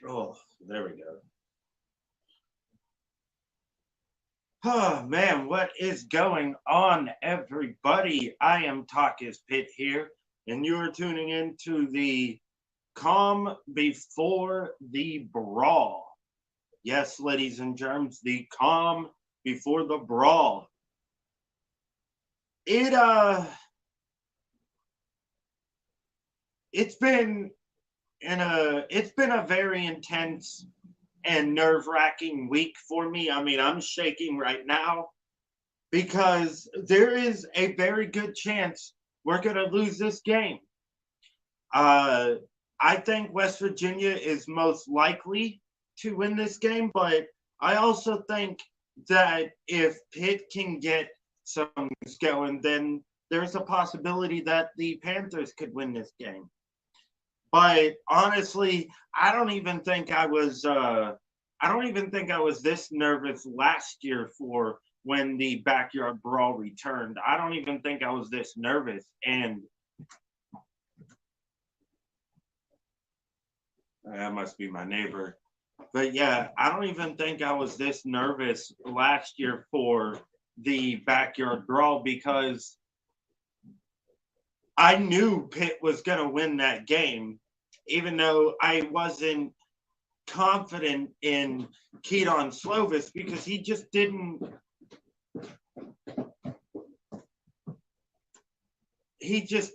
Oh, there we go. Oh man, what is going on, everybody? I am TALK-IS-PITT here, and you are tuning into the calm before the brawl. Yes, ladies and germs, the calm before the brawl. It it's been it's been a very intense and nerve-wracking week for me. I mean, I'm shaking right now because there is a very good chance we're going to lose this game. Uh, I think West Virginia is most likely to win this game, but I also think that if Pitt can get some going, then there's a possibility that the Panthers could win this game. But honestly, I don't even think I was this nervous last year for when the backyard brawl returned. I don't even think I was this nervous, and that must be my neighbor. But yeah, I don't even think I was this nervous last year for the backyard brawl because I knew Pitt was going to win that game, even though I wasn't confident in Keaton Slovis because he just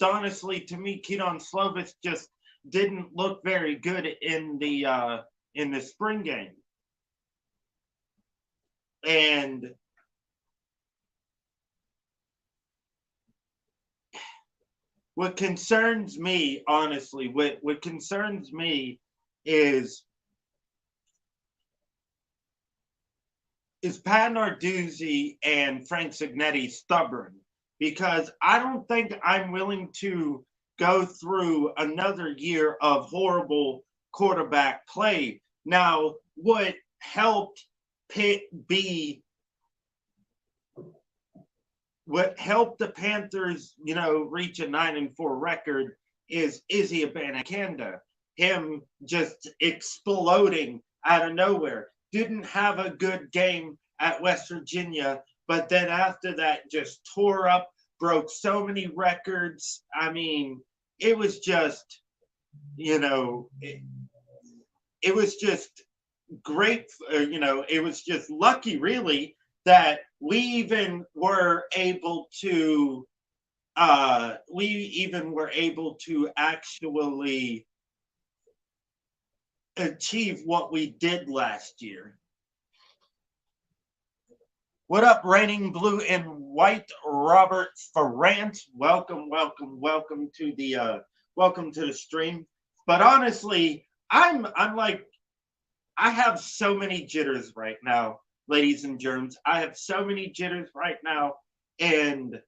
honestly, to me, Keaton Slovis just didn't look very good in the spring game. And what concerns me, honestly, what concerns me is Pat Narduzzi and Frank Signetti stubborn? Because I don't think I'm willing to go through another year of horrible quarterback play. Now, Pitt be what helped the Panthers, reach a 9-4 record is Izzy Abanikanda. Him just exploding out of nowhere. Didn't have a good game at West Virginia, but then after that just tore up, broke so many records. I mean, it was just, it was just great. It was just lucky, really, that we even were able to actually achieve what we did last year. What up, reigning blue and white, Robert Ferrant? Welcome to the stream. But honestly, I'm like, I have so many jitters right now, ladies and germs. I have so many jitters right now, and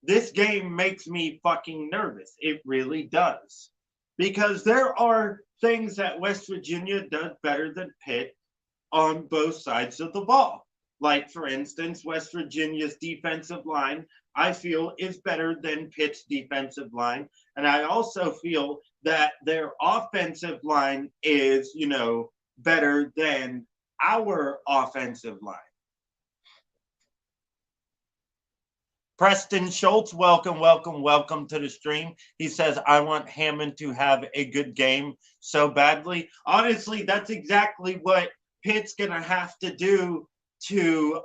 this game makes me fucking nervous. It really does. Because there are things that West Virginia does better than Pitt on both sides of the ball. Like, for instance, West Virginia's defensive line, I feel, is better than Pitt's defensive line. And I also feel that their offensive line is, better than our offensive line. Preston Schultz, welcome to the stream. He says, I want Hammond to have a good game so badly. Honestly, that's exactly what Pitt's gonna have to do to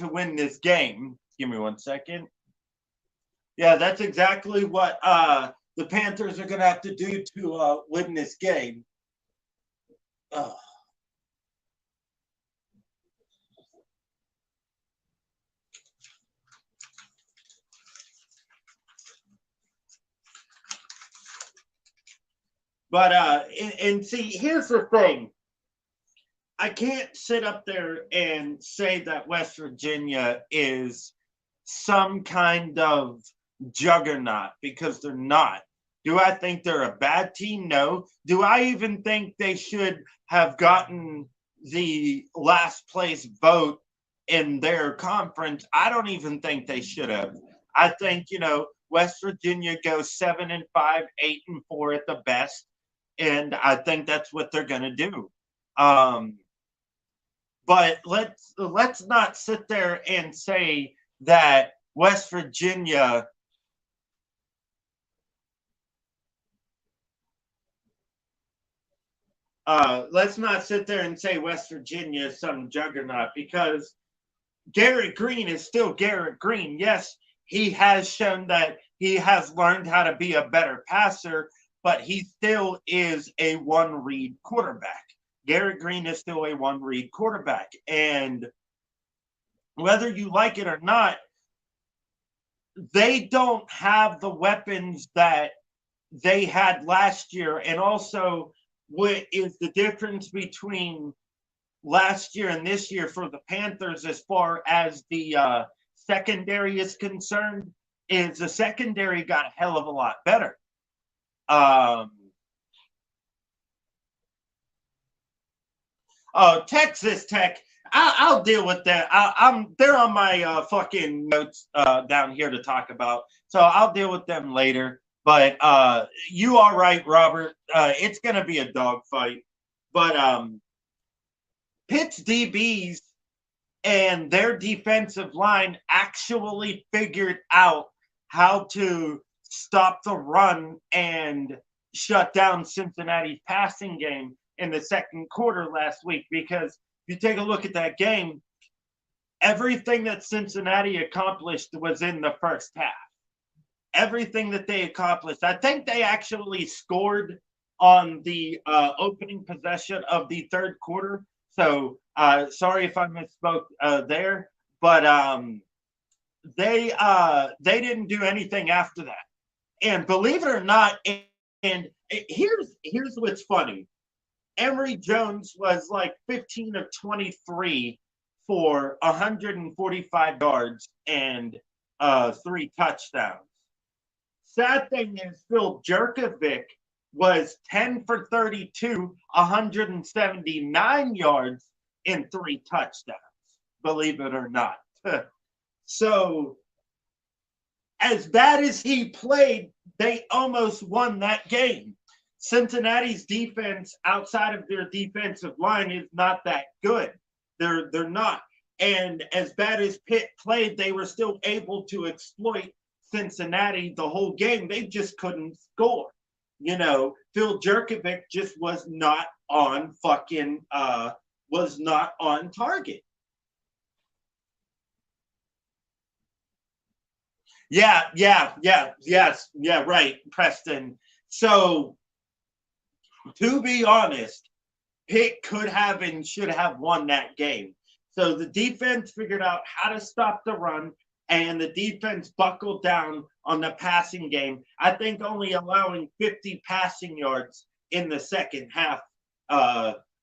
win this game. Give me 1 second. Yeah, that's exactly what the Panthers are gonna have to do to win this game. Uh, but and see, here's the thing. I can't sit up there and say that West Virginia is some kind of juggernaut because they're not. Do I think they're a bad team? No. Do I even think they should have gotten the last place vote in their conference? I don't even think they should have. I think, West Virginia goes 7-5, 8-4 at the best, and I think that's what they're going to do. Um, but let's not sit there and say that West Virginia. Let's not sit there and say West Virginia is some juggernaut, because Garrett Green is still Garrett Green. Yes, he has shown that he has learned how to be a better passer, but he still is a one-read quarterback. Garrett Green is still a one-read quarterback. And whether you like it or not, they don't have the weapons that they had last year. And also, what is the difference between last year and this year for the Panthers as far as the secondary is concerned, is the secondary got a hell of a lot better. Oh, Texas Tech, I'll deal with that. They're on my fucking notes down here to talk about, so I'll deal with them later. But you are right, Robert. It's gonna be a dogfight. But Pitt's DBs and their defensive line actually figured out how to stop the run and shut down Cincinnati's passing game in the second quarter last week. Because if you take a look at that game, everything that Cincinnati accomplished was in the first half. Everything that they accomplished. I think they actually scored on the opening possession of the third quarter. So sorry if I misspoke there, but they didn't do anything after that. And believe it or not, and here's what's funny. Emory Jones was like 15 of 23 for 145 yards and 3 touchdowns. Sad thing is, Phil Jerkovic was 10 for 32, 179 yards and 3 touchdowns, believe it or not. So, as bad as he played, they almost won that game. Cincinnati's defense, outside of their defensive line, is not that good. They're not. And as bad as Pitt played, they were still able to exploit Cincinnati the whole game. They just couldn't score. You know, Phil Jerkovic just was not on target. Yeah, right, Preston. So, to be honest, Pitt could have and should have won that game. So the defense figured out how to stop the run, and the defense buckled down on the passing game. I think only allowing 50 passing yards in the second half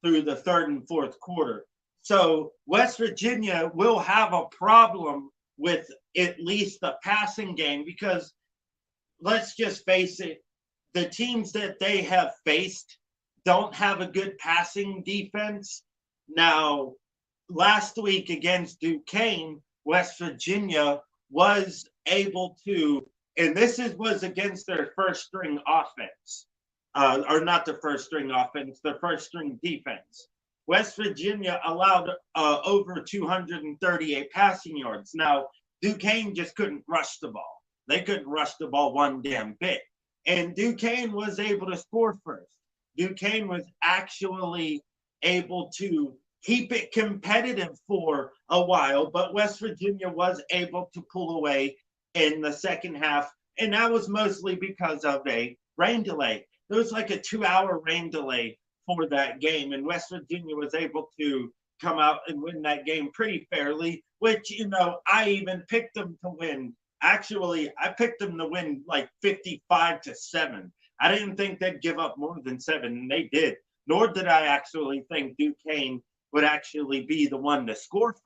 through the third and fourth quarter. So West Virginia will have a problem with at least the passing game, because let's just face it, the teams that they have faced don't have a good passing defense. Now, last week against Duquesne, West Virginia was able to, and was against their first string offense, or not the first string offense, the first string defense. West Virginia allowed over 238 passing yards. Now, Duquesne just couldn't rush the ball. They couldn't rush the ball one damn bit. And Duquesne was able to score first. Duquesne was actually able to keep it competitive for a while, but West Virginia was able to pull away in the second half, and that was mostly because of a rain delay. There was like a 2-hour rain delay for that game, and West Virginia was able to come out and win that game pretty fairly, which, you know, I even picked them to win. Actually, I picked them to win like 55-7. I didn't think they'd give up more than 7, and they did. Nor did I actually think Duquesne would actually be the one to score first.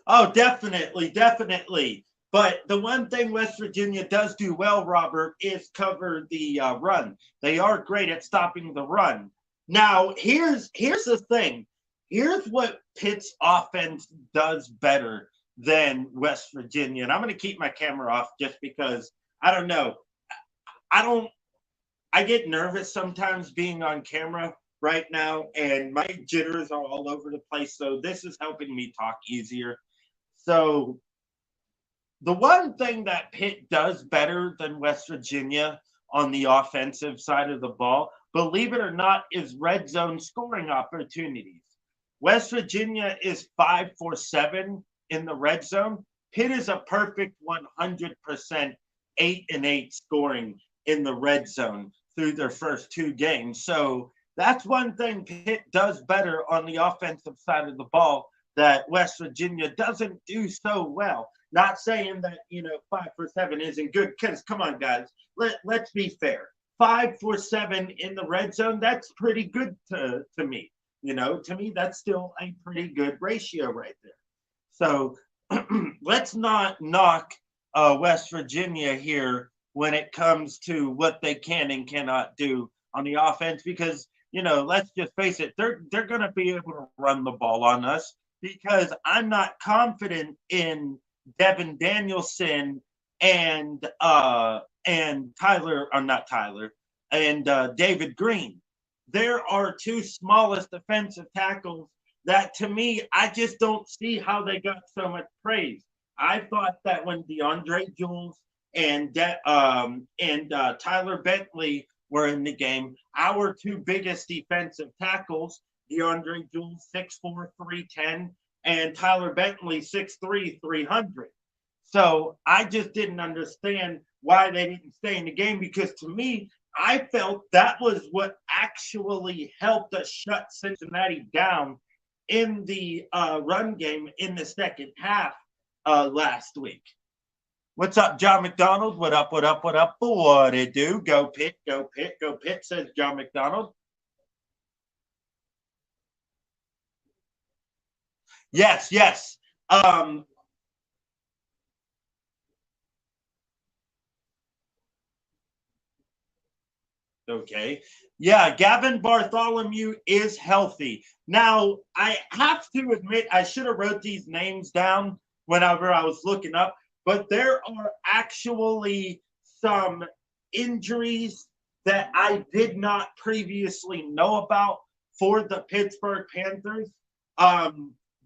Oh, definitely, definitely. But the one thing West Virginia does do well, Robert, is cover the run. They are great at stopping the run. Now, here's the thing. Here's what Pitt's offense does better than West Virginia. And I'm going to keep my camera off just because I don't know. I don't, I get nervous sometimes being on camera right now, and my jitters are all over the place. So this is helping me talk easier. So the one thing that Pitt does better than West Virginia on the offensive side of the ball, believe it or not, is red zone scoring opportunities. West Virginia is 5 for 7 in the red zone. Pitt is a perfect 100% 8-8 scoring in the red zone through their first 2 games. So that's one thing Pitt does better on the offensive side of the ball that West Virginia doesn't do so well. Not saying that, 5 for 7 isn't good, because come on, guys, let's be fair. 5 for 7 in the red zone, that's pretty good to me. To me, that's still a pretty good ratio right there. So let's not knock West Virginia here when it comes to what they can and cannot do on the offense, because, let's just face it, they're going to be able to run the ball on us, because I'm not confident in Devin Danielson and Tyler, or not Tyler, and David Green. There are 2 smallest defensive tackles that, to me, I just don't see how they got so much praise. I thought that when DeAndre Jules and Tyler Bentley were in the game, our 2 biggest defensive tackles, DeAndre Jules 6'4", 310, and Tyler Bentley 6'3", 300. So I just didn't understand why they didn't stay in the game, because to me, I felt that was what actually helped us shut Cincinnati down in the run game in the second half last week. What's up, John McDonald? What up, what up, what up? What it do? Go Pitt, go Pitt, go Pitt, says John McDonald. Yes, yes. Okay. Yeah, Gavin Bartholomew is healthy. Now, I have to admit, I should have wrote these names down whenever I was looking up, but there are actually some injuries that I did not previously know about for the Pittsburgh Panthers.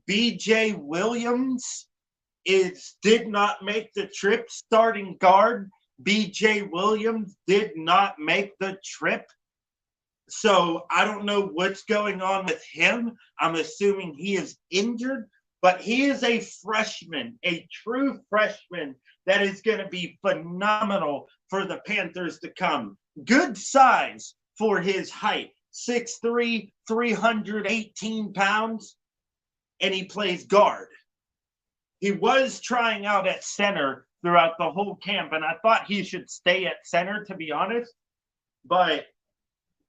BJ Williams did not make the trip, starting guard. BJ Williams did not make the trip. So I don't know what's going on with him. I'm assuming he is injured, but he is a freshman, a true freshman that is going to be phenomenal for the Panthers to come. Good size for his height, 6'3", 318 pounds, and he plays guard. He was trying out at center throughout the whole camp, and I thought he should stay at center, to be honest, but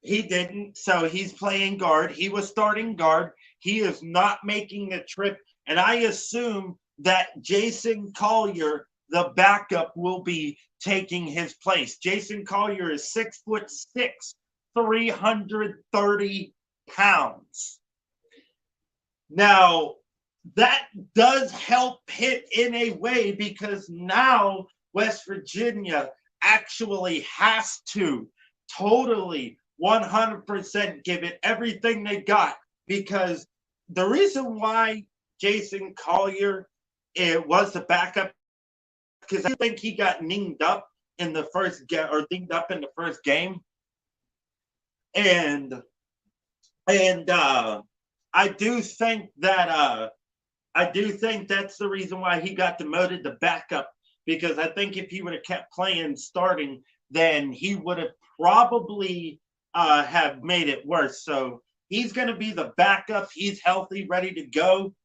he didn't. So he's playing guard. He was starting guard. He is not making a trip, and I assume that Jason Collier, the backup, will be taking his place. Jason Collier is 6'6", 330 pounds. Now, that does help Pitt in a way, because now West Virginia actually has to totally 100% give it everything they got, because the reason why Jason Collier was the backup, because I think he got dinged up in the first game, and I do think that's the reason why he got demoted to backup, because I think if he would have kept playing starting, then he would have probably have made it worse. So he's going to be the backup. He's healthy, ready to go.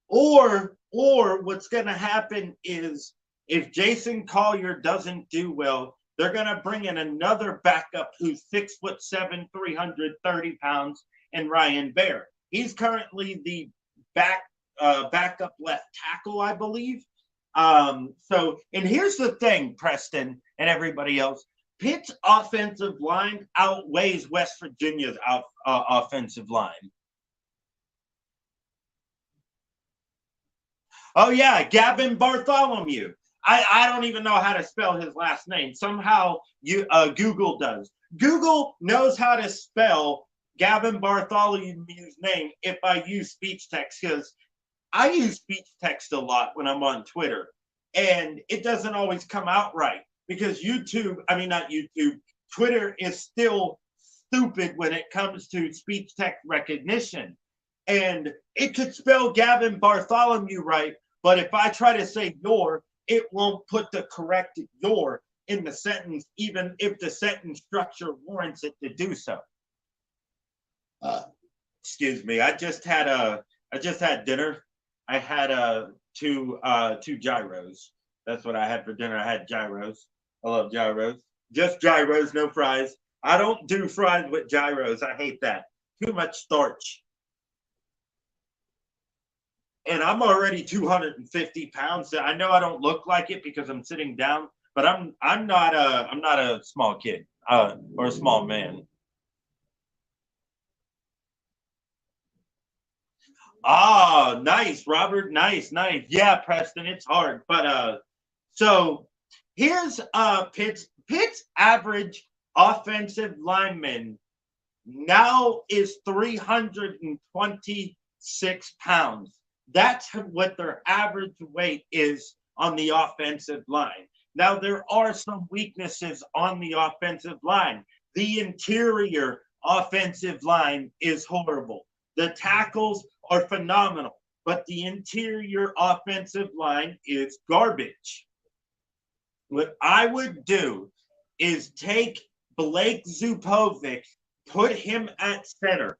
Or what's going to happen is, if Jason Collier doesn't do well, they're going to bring in another backup who's 6'7", 330 pounds, and Ryan Baer. He's currently the backup left tackle, I believe. And here's the thing, Preston and everybody else. Pitt's offensive line outweighs West Virginia's offensive line. Oh yeah, Gavin Bartholomew. I don't even know how to spell his last name. Somehow Google does. Google knows how to spell Gavin Bartholomew's name if I use speech text, because I use speech text a lot when I'm on Twitter, and it doesn't always come out right because not YouTube, Twitter is still stupid when it comes to speech text recognition. And it could spell Gavin Bartholomew right, but if I try to say your, it won't put the correct your in the sentence, even if the sentence structure warrants it to do so. Excuse me. I just had dinner. I had two gyros. That's what I had for dinner. I had gyros. I love gyros. Just gyros, no fries. I don't do fries with gyros. I hate that. Too much starch. And I'm already 250 pounds. So I know I don't look like it because I'm sitting down, but I'm not a small kid or a small man. Oh, nice, Robert. Nice. Yeah, Preston, it's hard. But so here's Pitt's average offensive lineman now is 326 pounds. That's what their average weight is on the offensive line. Now, there are some weaknesses on the offensive line. The interior offensive line is horrible. The tackles are phenomenal, but the interior offensive line is garbage. What I would do is take Blake Zupovic, put him at center,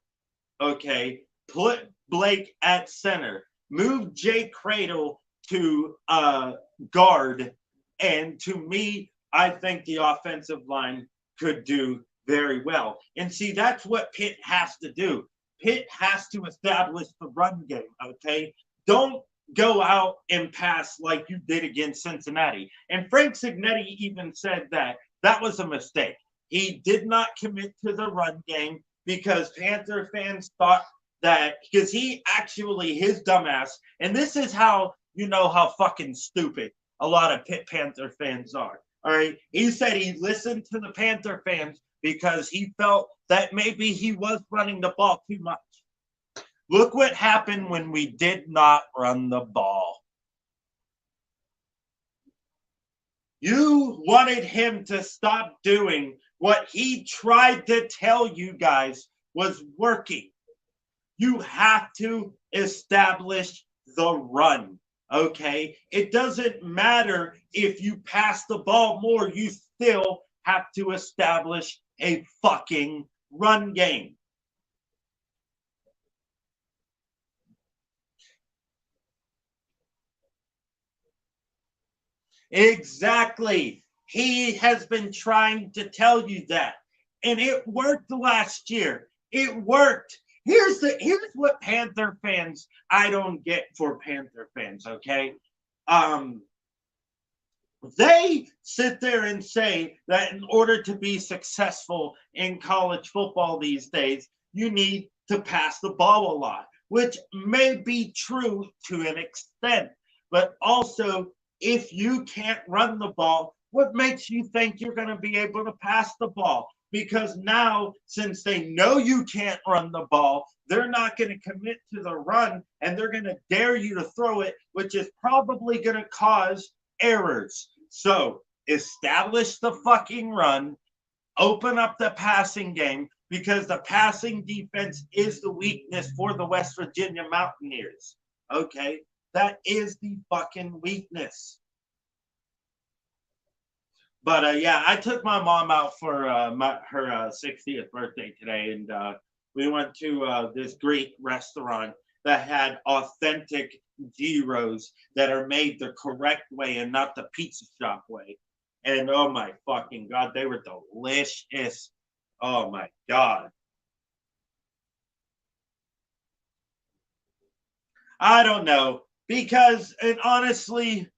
okay? Put Blake at center. Move Jay Cradle to guard. And to me, I think the offensive line could do very well. And see, that's what Pitt has to do. Pitt has to establish the run game, okay? Don't go out and pass like you did against Cincinnati. And Frank Cignetti even said that was a mistake. He did not commit to the run game because Panther fans thought that, because his dumbass, and this is how you know how fucking stupid a lot of Pitt Panther fans are. All right. He said he listened to the Panther fans because he felt that maybe he was running the ball too much. Look what happened when we did not run the ball. You wanted him to stop doing what he tried to tell you guys was working. You have to establish the run, okay? It doesn't matter if you pass the ball more, you still have to establish a fucking run game. Exactly. He has been trying to tell you that. And it worked last year. It worked. Here's what Panther fans I don't get for Panther fans, okay? They sit there and say that in order to be successful in college football these days, you need to pass the ball a lot, which may be true to an extent. But also, if you can't run the ball, what makes you think you're going to be able to pass the ball? Because now, since they know you can't run the ball, they're not going to commit to the run, and they're going to dare you to throw it, which is probably going to cause errors. So establish the fucking run, open up the passing game, because the passing defense is the weakness for the West Virginia Mountaineers. Okay? That is the fucking weakness. But yeah, I took my mom out for her 60th birthday today, and we went to this great restaurant that had authentic gyros that are made the correct way and not the pizza shop way. And oh my fucking God, they were delicious. Oh my God. I don't know. Because, and honestly,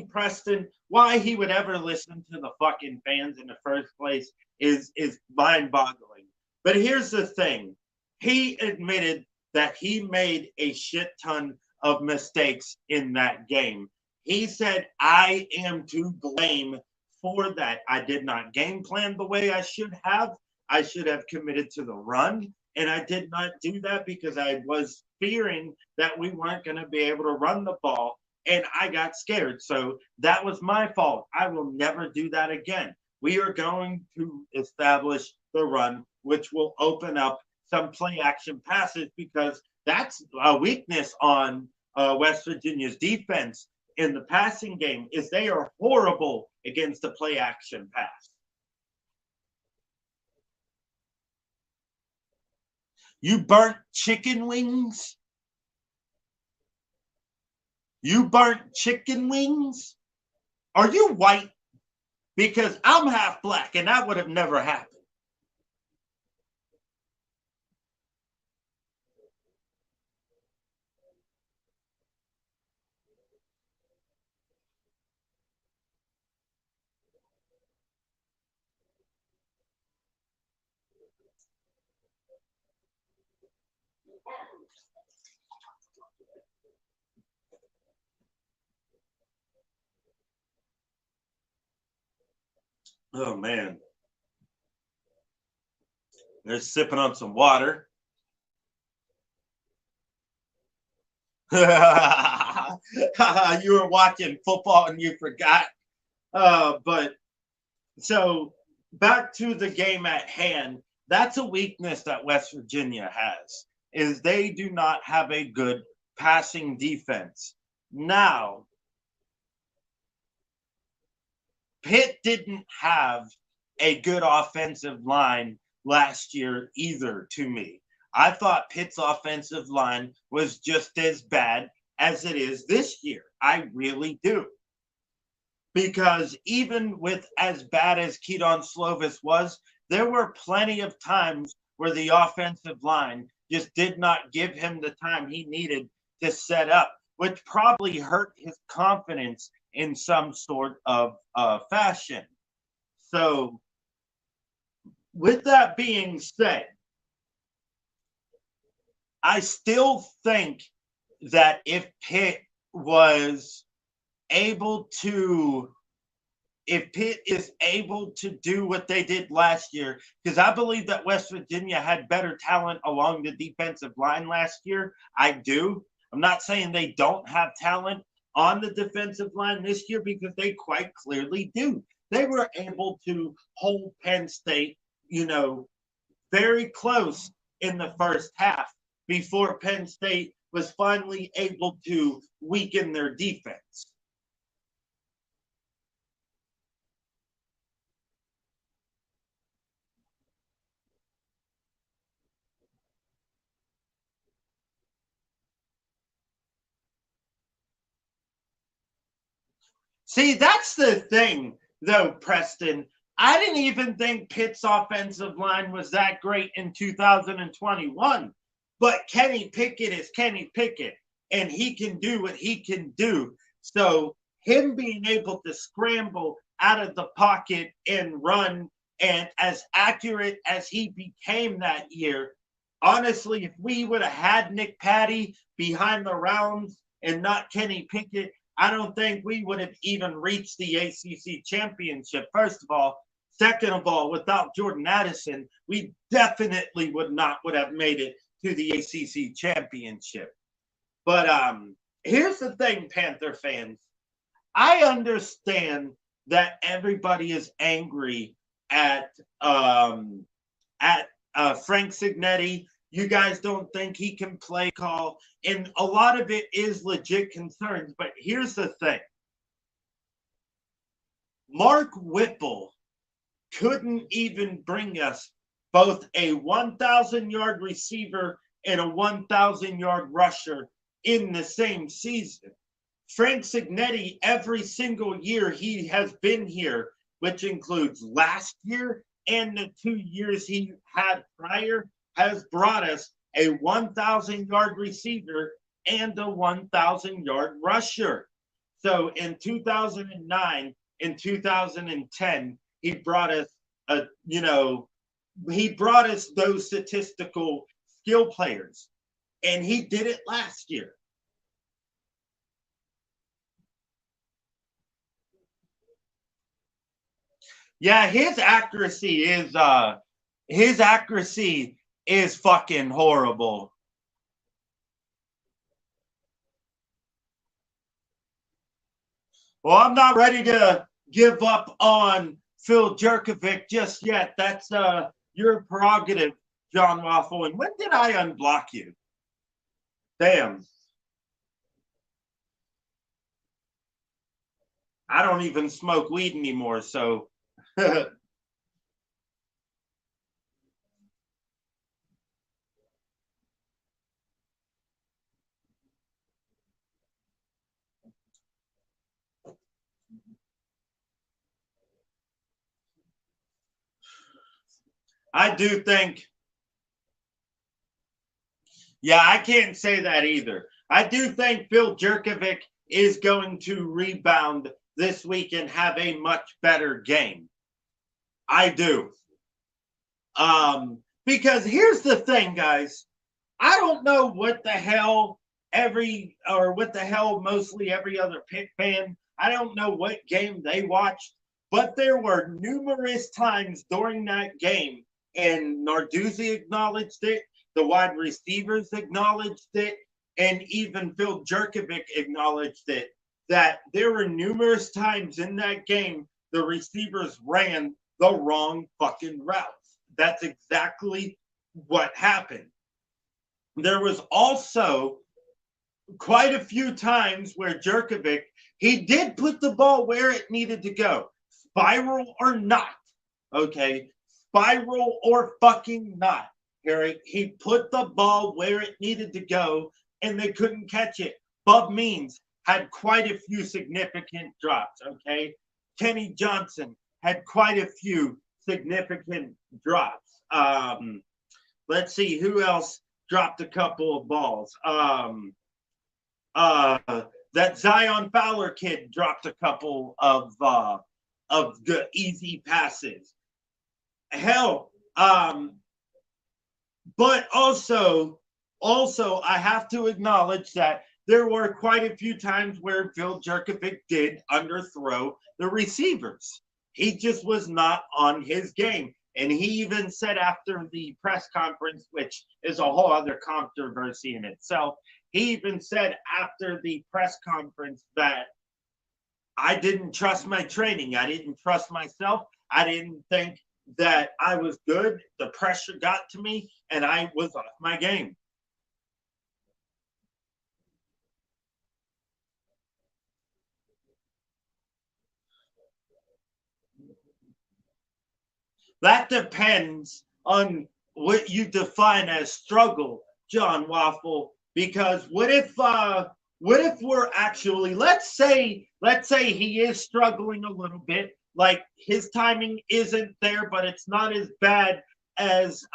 Preston, why he would ever listen to the fucking fans in the first place is mind-boggling. But here's the thing. He admitted that he made a shit ton of mistakes in that game. He said, I am to blame for that. I did not game plan the way I should have. I should have committed to the run, and I did not do that because I was fearing that we weren't going to be able to run the ball, and I got scared. So that was my fault. I will never do that again. We are going to establish the run, which will open up some play action passes because that's a weakness on West Virginia's defense in the passing game is they are horrible against the play action pass. You burnt chicken wings? You burnt chicken wings? Are you white? Because I'm half black and that would have never happened. Oh man. They're sipping on some water. You were watching football and you forgot. But so back to the game at hand. That's a weakness that West Virginia has is they do not have a good passing defense. Now, Pitt didn't have a good offensive line last year either to me. I thought Pitt's offensive line was just as bad as it is this year. I really do. Because even with as bad as Keaton Slovis was, there were plenty of times where the offensive line just did not give him the time he needed to set up, which probably hurt his confidence in some sort of fashion. So, with that being said, I still think that if Pitt was able to, if Pitt is able to do what they did last year, because I believe that West Virginia had better talent along the defensive line last year. I do. I'm not saying they don't have talent on the defensive line this year because they quite clearly do. They were able to hold Penn State, very close in the first half before Penn State was finally able to weaken their defense. See, that's the thing, though, Preston. I didn't even think Pitt's offensive line was that great in 2021. But Kenny Pickett is Kenny Pickett, and he can do what he can do. So him being able to scramble out of the pocket and run, and as accurate as he became that year, honestly, if we would have had Nick Patty behind the rounds and not Kenny Pickett, I don't think we would have even reached the ACC championship, first of all. Second of all, without Jordan Addison, we definitely would have made it to the ACC championship. But here's the thing, Panther fans. I understand that everybody is angry at Frank Signetti. You guys don't think he can play call. And a lot of it is legit concerns. But here's the thing. Mark Whipple couldn't even bring us both a 1,000-yard receiver and a 1,000-yard rusher in the same season. Frank Signetti, every single year he has been here, which includes last year and the 2 years he had prior, has brought us a 1,000-yard receiver and a 1,000-yard rusher. So in 2009 and 2010, he brought us those statistical skill players, and he did it last year. Yeah, his accuracy is fucking horrible. Well, I'm not ready to give up on Phil Jerkovic just yet. That's your prerogative, John Waffle. And when did I unblock you? Damn. I don't even smoke weed anymore, so I do think, yeah, I can't say that either. I do think Phil Jerkovic is going to rebound this week and have a much better game. I do. Because here's the thing, guys. I don't know what the hell what the hell mostly every other Pitt fan. I don't know what game they watched, but there were numerous times during that game, and Narduzzi acknowledged it, the wide receivers acknowledged it, and even Phil Jerkovic acknowledged it, that there were numerous times in that game the receivers ran the wrong fucking routes. That's exactly what happened. There was also quite a few times where Jerkovic, he did put the ball where it needed to go, spiral or not. Okay, spiral or fucking not. Harry, he put the ball where it needed to go, and they couldn't catch it. Bub Means had quite a few significant drops. Okay, Kenny Johnson had quite a few significant drops. Let's see who else dropped a couple of balls. Uh, that Zion Fowler kid dropped a couple of good easy passes. Hell, but also I have to acknowledge that there were quite a few times where Phil Jerkovic did underthrow the receivers. He just was not on his game. And he even said after the press conference, which is a whole other controversy in itself, he even said after the press conference that I didn't trust my training. I didn't trust myself. I didn't think that I was good. The pressure got to me and I was off my game. That depends on what you define as struggle, John Waffle. Because what if we're actually, let's say he is struggling a little bit, like his timing isn't there, but it's not as bad as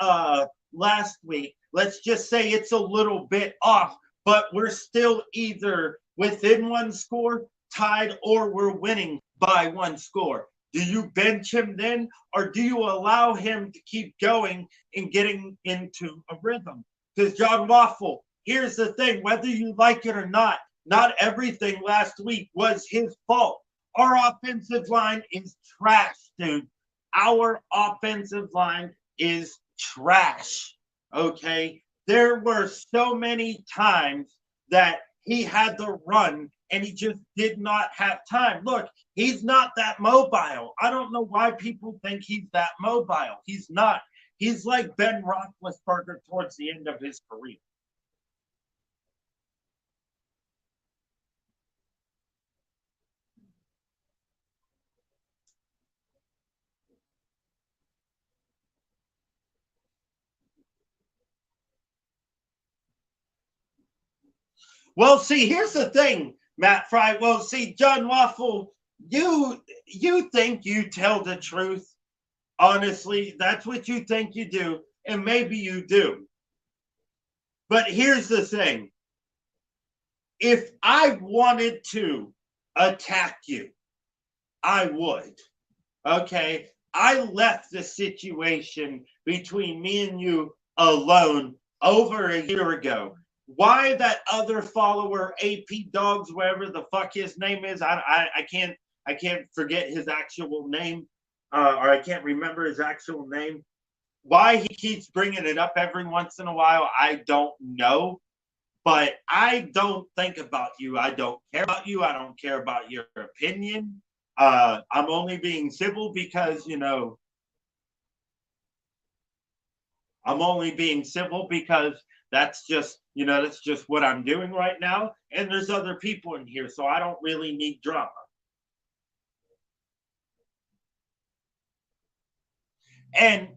last week. Let's just say it's a little bit off, but we're still either within one score, tied, or we're winning by one score. Do you bench him then, or do you allow him to keep going and getting into a rhythm? Because John Waffle, here's the thing: whether you like it or not everything last week was his fault. Our offensive line is trash, dude. Our offensive line is trash. Okay. There were so many times that he had to run and he just did not have time. Look, he's not that mobile. I don't know why people think he's that mobile. He's not. He's like Ben Roethlisberger towards the end of his career. Well, see, here's the thing, Matt Fry. Well, see, John Waffle, you think you tell the truth. Honestly, that's what you think you do, and maybe you do. But here's the thing: if I wanted to attack you, I would. Okay, I left the situation between me and you alone over a year ago. Why that other follower, AP Dogs, whatever the fuck his name is, I can't forget his actual name. or I can't remember his actual name. Why he keeps bringing it up every once in a while, I don't know. But I don't think about you. I don't care about you. I don't care about your opinion. I'm only being civil because, I'm only being civil because that's just what I'm doing right now. And there's other people in here, so I don't really need drama. And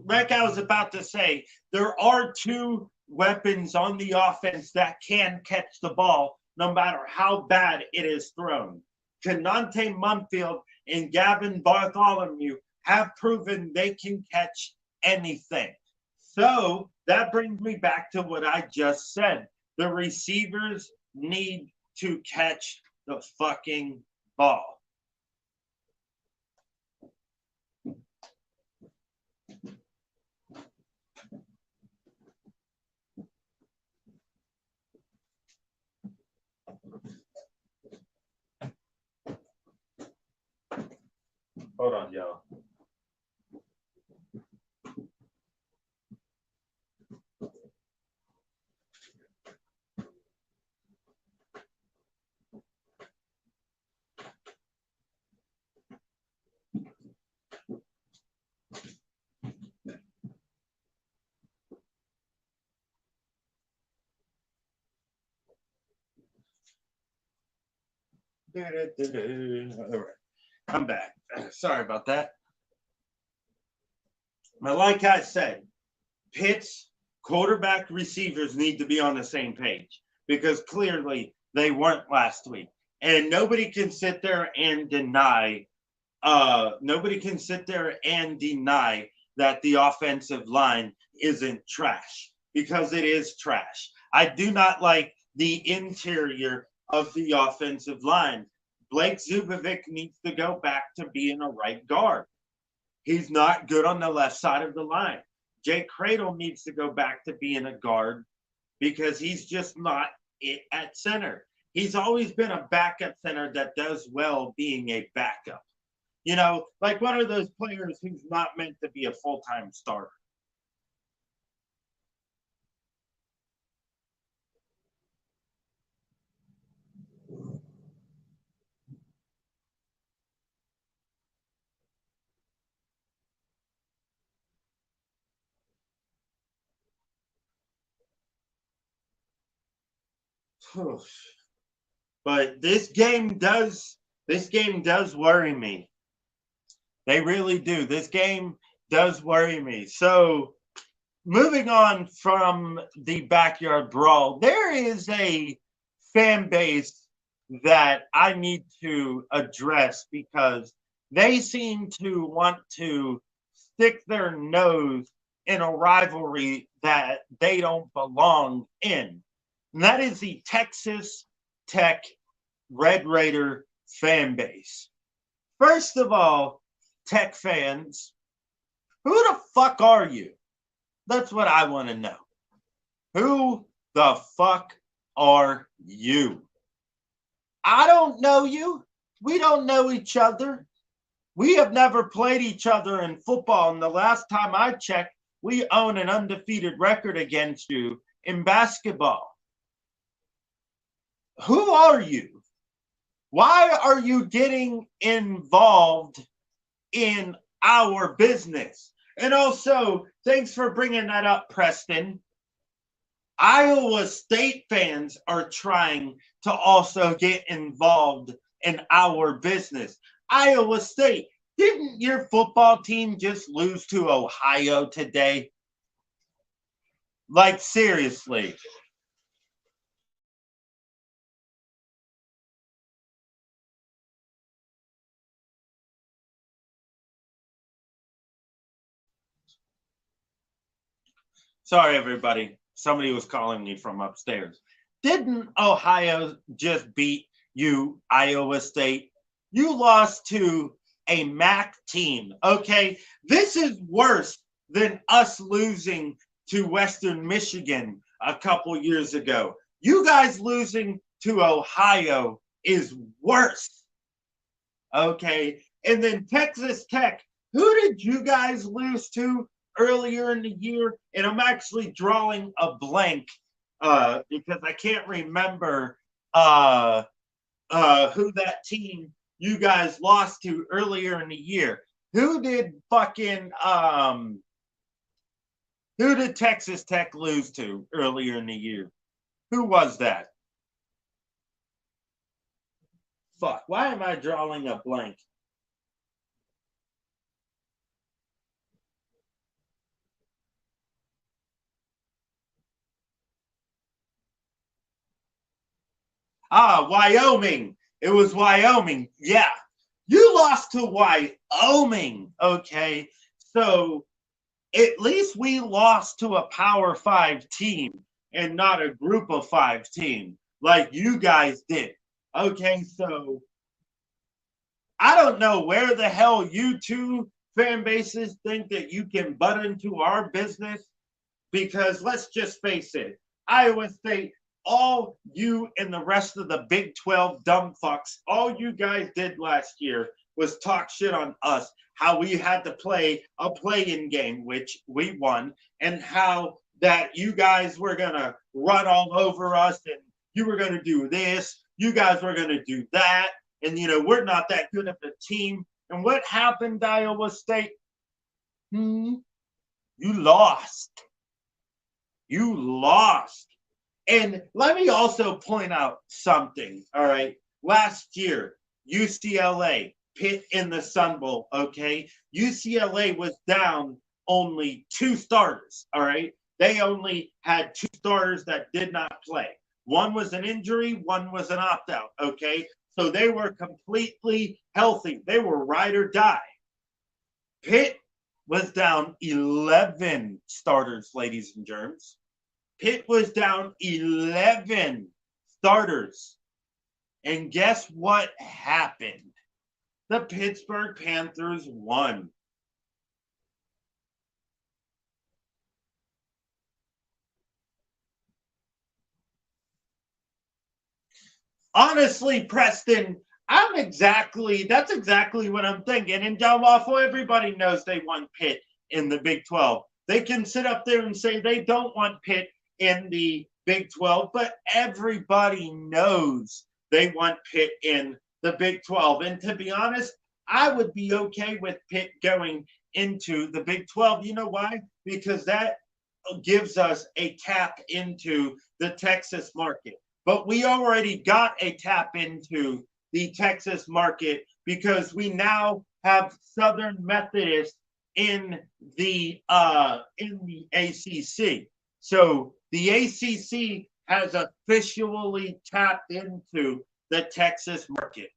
like I was about to say, there are two weapons on the offense that can catch the ball no matter how bad it is thrown. Canante Munfield and Gavin Bartholomew have proven they can catch anything. So that brings me back to what I just said. The receivers need to catch the fucking ball. Hold on, y'all. All right, I'm back. Sorry about that. But like I said, Pitt's quarterback receivers need to be on the same page because clearly they weren't last week. And nobody can sit there and deny that the offensive line isn't trash because it is trash. I do not like the interior of the offensive line. Blake Zubovic needs to go back to being a right guard. He's not good on the left side of the line. Jake Cradle needs to go back to being a guard because he's just not it at center. He's always been a backup center that does well being a backup. Like one of those players who's not meant to be a full-time starter. But this game does worry me. They really do. This game does worry me. So moving on from the backyard brawl, there is a fan base that I need to address because they seem to want to stick their nose in a rivalry that they don't belong in. And that is the Texas Tech Red Raider fan base. First of all, Tech fans, who the fuck are you? That's what I want to know. Who the fuck are you? I don't know you. We don't know each other. We have never played each other in football. And the last time I checked, we own an undefeated record against you in basketball. Who are you? Why are you getting involved in our business? And also, thanks for bringing that up, Preston. Iowa State fans are trying to also get involved in our business. Iowa State, didn't your football team just lose to Ohio today? Like, seriously. Sorry, everybody. Somebody was calling me from upstairs. Didn't Ohio just beat you, Iowa State? You lost to a MAC team, okay? This is worse than us losing to Western Michigan a couple years ago. You guys losing to Ohio is worse, okay? And then Texas Tech, who did you guys lose to earlier in the year? And I'm actually drawing a blank because I can't remember who that team you guys lost to earlier in the year. Who did Texas Tech lose to earlier in the year? Who was that? Fuck, why am I drawing a blank? Wyoming. It was Wyoming. Yeah. You lost to Wyoming. Okay. So at least we lost to a Power 5 team and not a group of 5 team like you guys did. Okay. So I don't know where the hell you two fan bases think that you can butt into our business because let's just face it, Iowa State, all you and the rest of the Big 12 dumb fucks, all you guys did last year was talk shit on us, how we had to play a play-in game, which we won, and how that you guys were going to run all over us and you were going to do this, you guys were going to do that, and, you know, we're not that good of a team. And what happened, Iowa State? You lost. You lost. And let me also point out something, all right? Last year, UCLA, Pitt in the Sun Bowl, okay? UCLA was down only 2 starters, all right? They only had 2 starters that did not play. One was an injury, one was an opt-out, okay? So they were completely healthy. They were ride or die. Pitt was down 11 starters, ladies and germs. Pitt was down 11 starters. And guess what happened? The Pittsburgh Panthers won. Honestly, Preston, that's exactly what I'm thinking. And Del Waffle, everybody knows they want Pitt in the Big 12. They can sit up there and say they don't want Pitt in the Big 12, but everybody knows they want Pitt in the Big 12. And to be honest, I would be okay with Pitt going into the Big 12. You know why? Because that gives us a tap into the Texas market. But we already got a tap into the Texas market because we now have Southern Methodist in the ACC. So the ACC has officially tapped into the Texas market.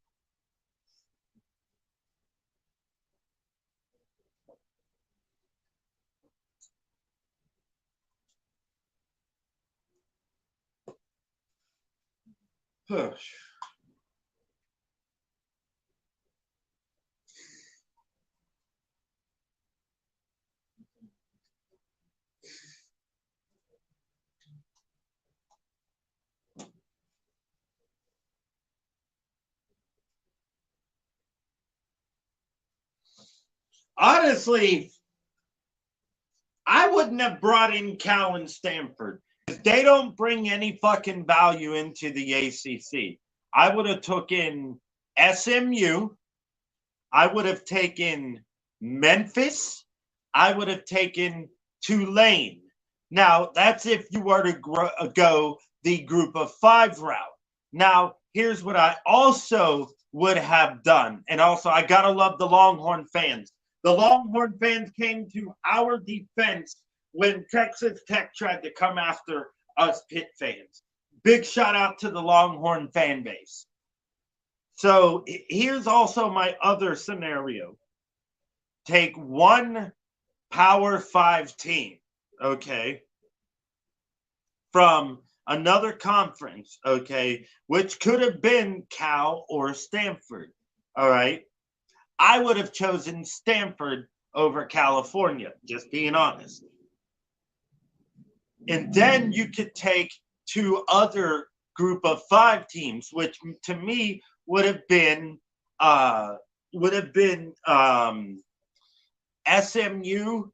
Push. Honestly, I wouldn't have brought in Cal and Stanford. They don't bring any fucking value into the ACC. I would have taken SMU. I would have taken Memphis. I would have taken Tulane. Now, that's if you were to go the group of 5 route. Now, here's what I also would have done. And also, I got to love the Longhorn fans. The Longhorn fans came to our defense when Texas Tech tried to come after us Pitt fans. Big shout out to the Longhorn fan base. So here's also my other scenario. Take one Power 5 team, okay, from another conference, okay, which could have been Cal or Stanford, all right? I would have chosen Stanford over California, just being honest. And then you could take 2 other group of 5 teams, which to me would have been would have been SMU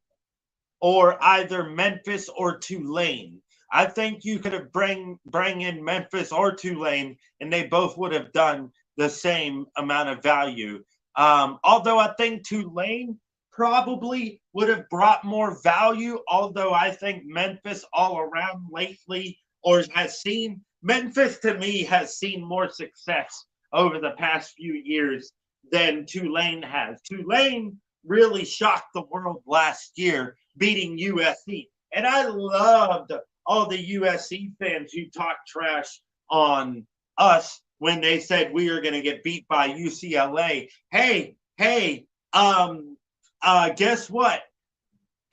or either Memphis or Tulane. I think you could have bring in Memphis or Tulane, and they both would have done the same amount of value. Although I think Tulane probably would have brought more value, although I think Memphis all around lately or has seen Memphis to me has seen more success over the past few years than Tulane has. Tulane really shocked the world last year, beating USC. And I loved all the USC fans who talked trash on us when they said we are going to get beat by UCLA. Hey, guess what?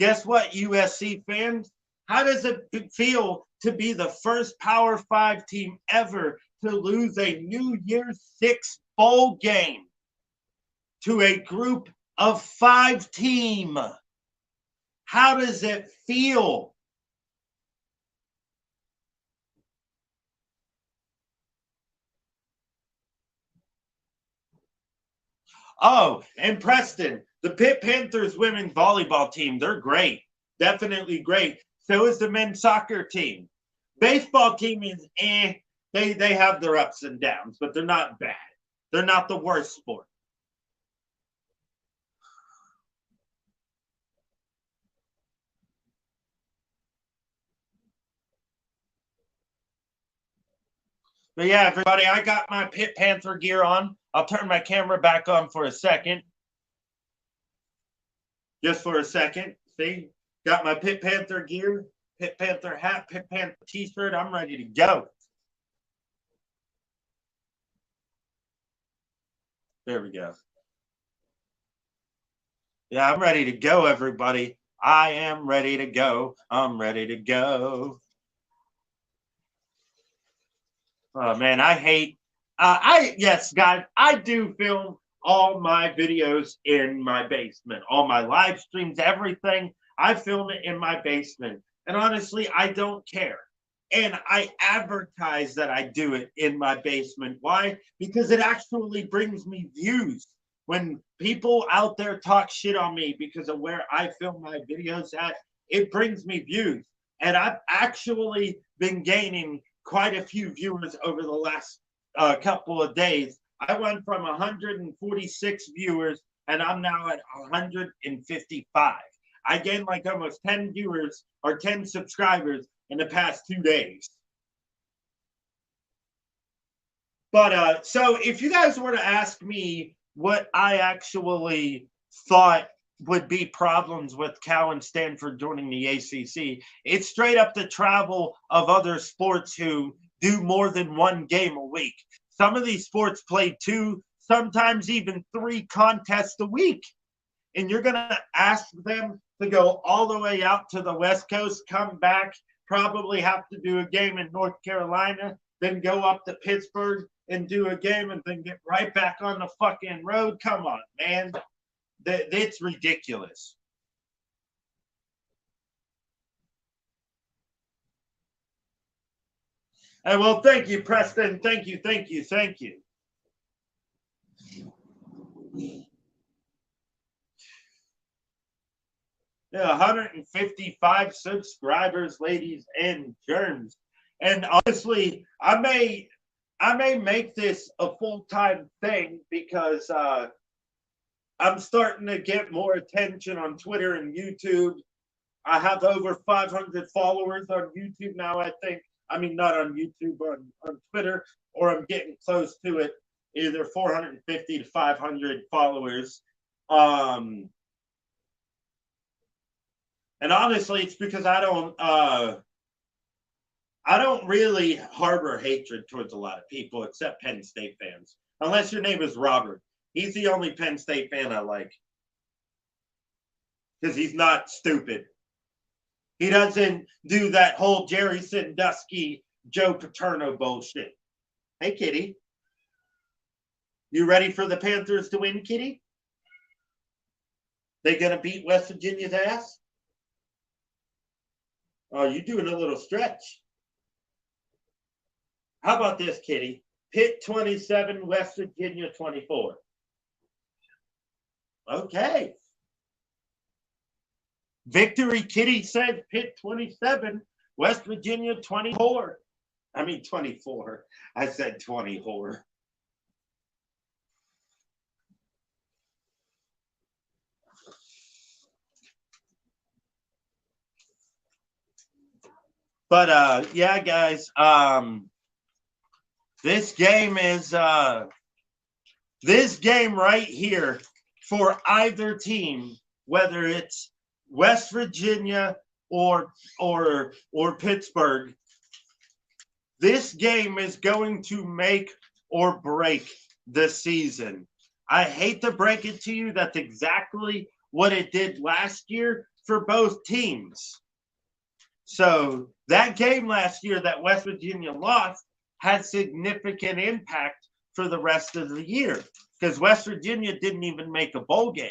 Guess what, USC fans? How does it feel to be the first Power 5 team ever to lose a New Year's Six bowl game to a group of 5 team? How does it feel? Oh, and Preston, the Pitt Panthers women's volleyball team, they're great. Definitely great. So is the men's soccer team. Baseball team is They have their ups and downs, but they're not bad. They're not the worst sport. But yeah, everybody, I got my Pitt Panther gear on. I'll turn my camera back on for a second. Just for a second. See? Got my Pitt Panther gear, Pitt Panther hat, Pitt Panther t-shirt. I'm ready to go. There we go. Yeah, I'm ready to go, everybody. I am ready to go. I'm ready to go. Oh man, I hate. Yes, guys, I do film all my videos in my basement, all my live streams, everything. I film it in my basement, and honestly, I don't care. And I advertise that I do it in my basement. Why? Because it actually brings me views. When people out there talk shit on me because of where I film my videos at, it brings me views. And I've actually been gaining quite a few viewers over the last couple of days. I went from 146 viewers and I'm now at 155. I gained like almost 10 viewers or 10 subscribers in the past 2 days. But so if you guys were to ask me what I actually thought would be problems with Cal and Stanford joining the ACC, it's straight up the travel of other sports who do more than one game a week. Some of these sports play 2, sometimes even 3 contests a week. And you're going to ask them to go all the way out to the West Coast, come back, probably have to do a game in North Carolina, then go up to Pittsburgh and do a game and then get right back on the fucking road. Come on, man. It's ridiculous. And well, thank you, Preston. Thank you. Yeah, 155 subscribers, ladies and germs. And honestly, I may make this a full-time thing because I'm starting to get more attention on Twitter and YouTube. I have over 500 followers on YouTube now, I think. I mean, not on YouTube, on Twitter, or I'm getting close to it, either 450 to 500 followers. And honestly, it's because I don't really harbor hatred towards a lot of people except Penn State fans. Unless your name is Robert. He's the only Penn State fan I like. Because he's not stupid. He doesn't do that whole Jerry Sandusky, Joe Paterno bullshit. Hey, Kitty. You ready for the Panthers to win, Kitty? They gonna beat West Virginia's ass? Oh, you're doing a little stretch. How about this, Kitty? Pitt 27, West Virginia 24. Okay. Victory Kitty said Pitt 27, West Virginia 24. I mean 24. I said 24. But yeah, guys, this game is this game right here for either team, whether it's West Virginia or Pittsburgh, this game is going to make or break the season. I hate to break it to you, that's exactly what it did last year for both teams. So that game last year that West Virginia lost had significant impact for the rest of the year because West Virginia didn't even make a bowl game.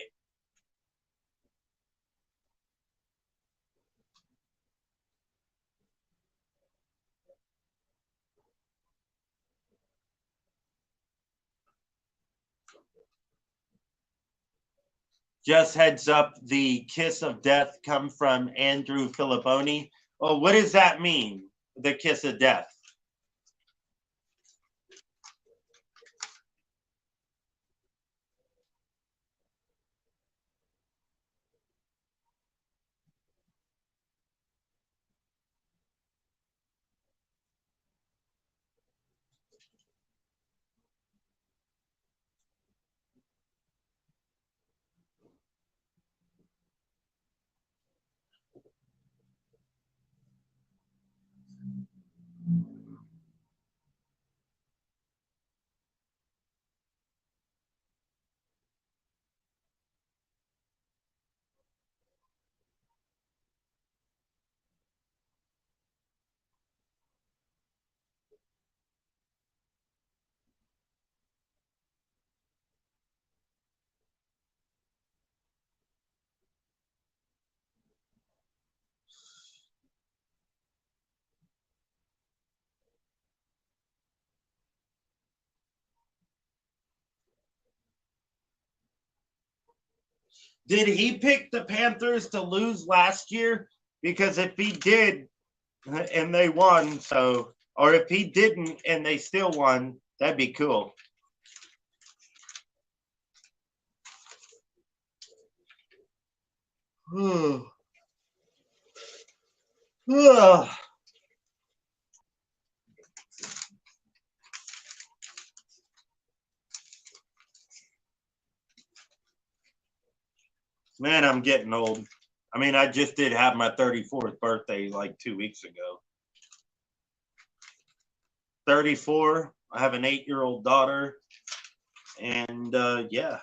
Just heads up, the kiss of death come from Andrew Filiponi. Oh, what does that mean? The kiss of death. Did he pick the Panthers to lose last year? Because if he did and they won, so, or if he didn't and they still won, that'd be cool. Man, I'm getting old. I mean, I just did have my 34th birthday like 2 weeks ago. 34. I have an 8-year-old daughter. And yeah.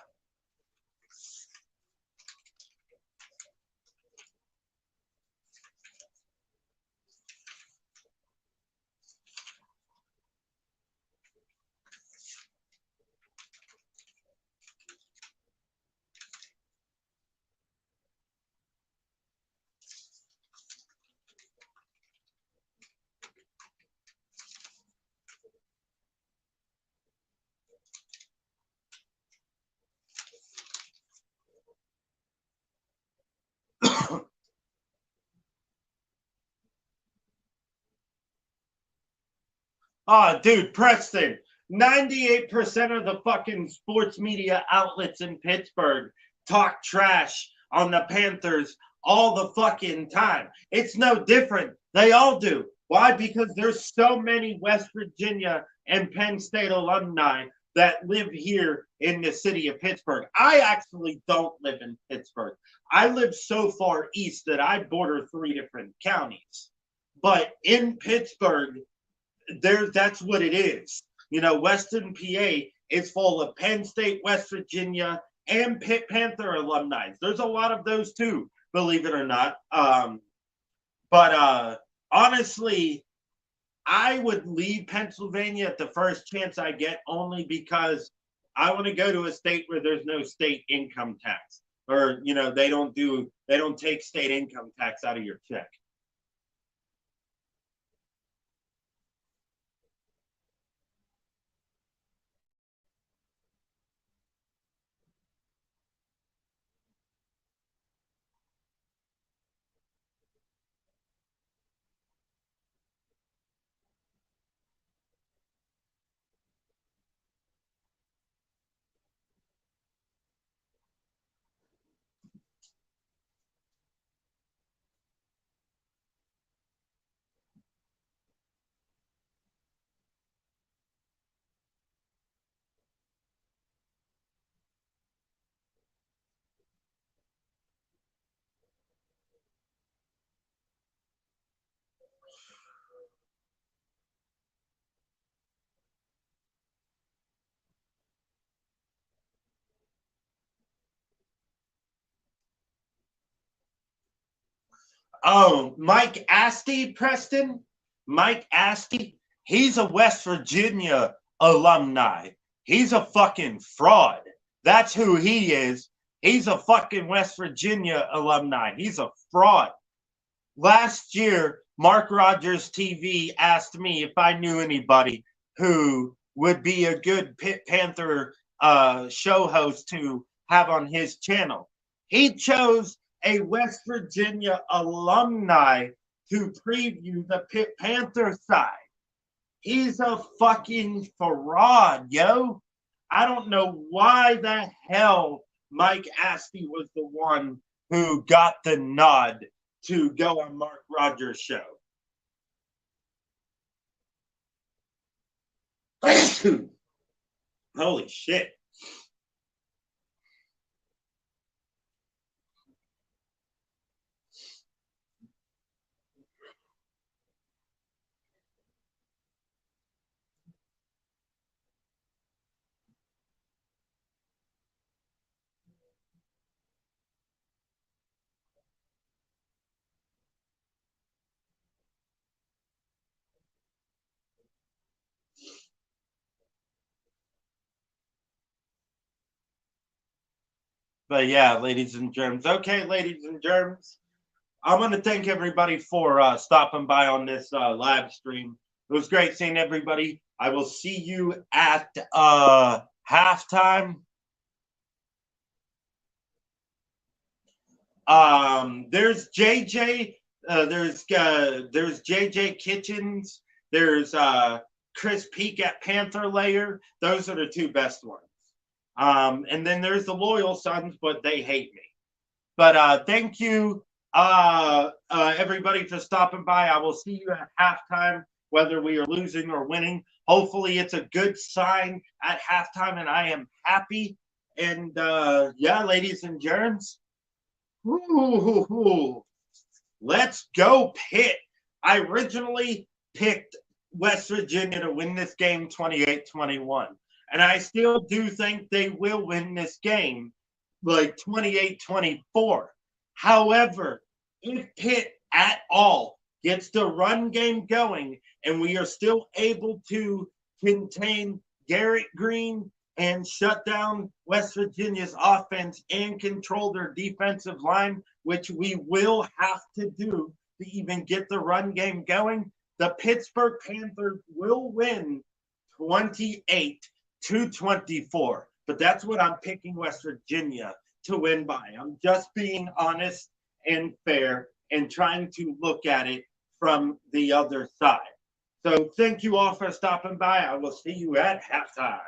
Oh, dude, Preston, 98% of the fucking sports media outlets in Pittsburgh talk trash on the Panthers all the fucking time. It's no different. They all do. Why? Because there's so many West Virginia and Penn State alumni that live here in the city of Pittsburgh. I actually don't live in Pittsburgh. I live so far east that I border 3 different counties. But in Pittsburgh, that's what it is. You know, Western PA is full of Penn State, West Virginia, and Pitt Panther alumni. There's a lot of those too, believe it or not. But honestly, I would leave Pennsylvania at the first chance I get, only because I want to go to a state where there's no state income tax, or you know, they don't take state income tax out of your check. Oh, Mike Asti, Preston. Mike Asti. He's a West Virginia alumni. He's a fucking fraud. That's who he is. He's a fucking West Virginia alumni. He's a fraud. Last year, Mark Rogers TV asked me if I knew anybody who would be a good Pitt Panther show host to have on his channel. He chose a West Virginia alumni to preview the Pitt Panther side. He's a fucking fraud, yo. I don't know why the hell Mike Asti was the one who got the nod to go on Mark Rogers' show. Holy shit. But yeah, ladies and germs. Okay, ladies and germs. I want to thank everybody for stopping by on this live stream. It was great seeing everybody. I will see you at halftime. There's JJ. There's JJ Kitchens. There's Chris Peak at Panther Layer. Those are the two best ones. And then there's the Loyal Sons, but they hate me. But thank you, everybody, for stopping by. I will see you at halftime, whether we are losing or winning. Hopefully, it's a good sign at halftime, and I am happy. And yeah, ladies and germs, let's go Pitt. I originally picked West Virginia to win this game 28-21. And I still do think they will win this game like 28-24. However, if Pitt at all gets the run game going and we are still able to contain Garrett Green and shut down West Virginia's offense and control their defensive line, which we will have to do to even get the run game going, the Pittsburgh Panthers will win 28-24. But that's what I'm picking West Virginia to win by. I'm just being honest and fair and trying to look at it from the other side. So thank you all for stopping by. I will see you at halftime.